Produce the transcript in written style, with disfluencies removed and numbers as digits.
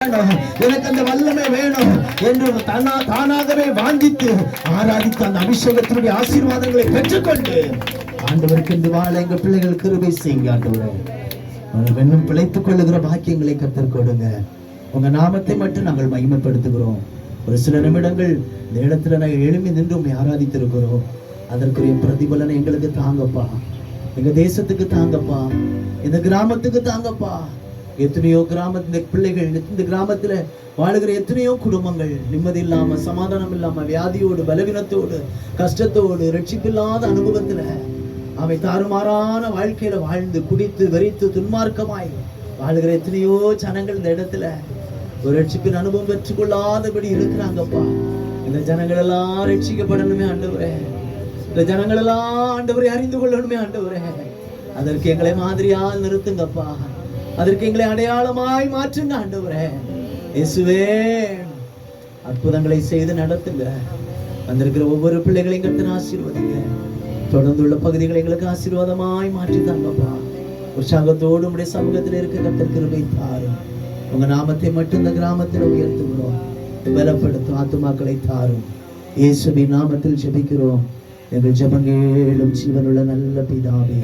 எனக்கு அந்த வல்லமை வேணும் என்று தானாகவே வாஞ்சித்து ஆராதித்து அந்த அபிஷேகத்தினுடைய ஆசீர்வாதங்களை பெற்றுக்கொண்டு ஆண்டவருக்கு இந்த வாழ எங்க பிள்ளைகள் கிருபை செய்யுங்க. ஆண்டவரே இன்னும் பிழைத்துக் கொள்ளுகிற பாக்கியங்களை கர்த்தர் கொடுங்க. உங்க நாமத்தை மட்டும் நாங்கள் மகிமைப்படுத்துகிறோம். ஒரு சில நிமிடங்கள் இந்த இடத்துல நாங்கள் எழுப்பி நின்று உண்மை ஆராதித்திருக்கிறோம். அதற்குரிய பிரதிபலனை எங்களுக்கு தாங்கப்பா, எங்க தேசத்துக்கு தாங்கப்பா, இந்த கிராமத்துக்கு தாங்கப்பா. எத்தனையோ கிராமத்தின் பிள்ளைகள், இந்த கிராமத்துல வாழுகிற எத்தனையோ குடும்பங்கள் நிம்மதி இல்லாம, சமாதானம் இல்லாம, வியாதியோடு, பலவீனத்தோடு, கஷ்டத்தோடு, ரட்சிப்பில்லாத அனுபவத்துல அவை தாறுமாறான வாழ்க்கையில வாழ்ந்து குடித்து வெறித்து துன்மார்க்கமாய் வாழுகிற எத்தனையோ ஜனங்கள் இந்த இடத்துல ஒரு ரட்சிப்பின் அனுபவம் பெற்றுக்கொள்ளாதபடி இருக்கிறாங்கப்பா. இந்த ஜனங்கள் எல்லாம் ரட்சிக்கப்படணுமே ஆண்டவரே. இந்த ஜனங்கள் எல்லாம் ஆண்டவரை அறிந்து கொள்ளணுமே ஆண்டவரே. அதற்கு எங்களை மாதிரியா நிறுத்துங்கப்பா. அதற்கு எங்களை அடையாளமாய் மாற்றுங்க ஆண்டவரே. இயேசுவே அற்புதங்களை செய்து நடத்துங்க. வந்திருக்கிற ஒவ்வொரு பிள்ளைகளையும் கர்த்தர் ஆசீர்வதிங்க. தொடர்ந்துள்ள பகுதிகளை எங்களுக்கு ஆசீர்வாதமாய் மாற்றி தாங்கப்பா. உற்சாகத்தோடு உடைய சமூகத்தில் இருக்க கர்த்தர் கிருபை தாரும். உங்க நாமத்தை மட்டும் இந்த கிராமத்தில் உயர்த்துகிறோம். பலப்படுத்தும் ஆத்துமாக்களை தாரும். இயேசுவின் நாமத்தில் ஜெபிக்கிறோம். எங்கள் ஜெபங்களும் ஜீவனுள்ள நல்ல பிதாவே.